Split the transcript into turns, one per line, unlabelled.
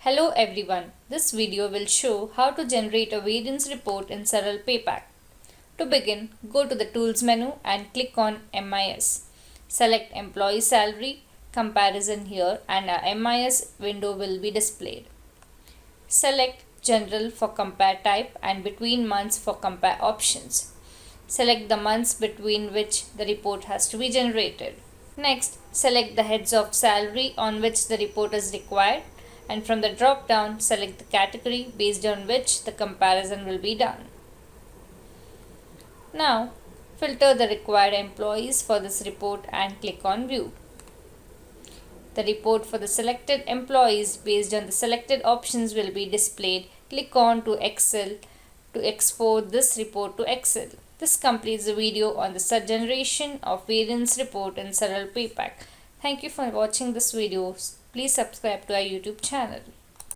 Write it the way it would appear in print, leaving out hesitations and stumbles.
Hello everyone, this video will show how to generate a variance report in Saral PayPack. To begin, go to the Tools menu and click on MIS. Select Employee Salary Comparison here and a MIS window will be displayed. Select General for compare type and between months for compare options. Select the months between which the report has to be generated. Next, select the heads of salary on which the report is required, and from the drop down select the category based on which the comparison will be done. Now filter the required employees for this report and click on View. The report for the selected employees based on the selected options will be displayed. Click on to Excel to export this report to Excel. This completes the video on the generation of variance report in Saral PayPack. Thank you for watching this video. Please subscribe to our YouTube channel.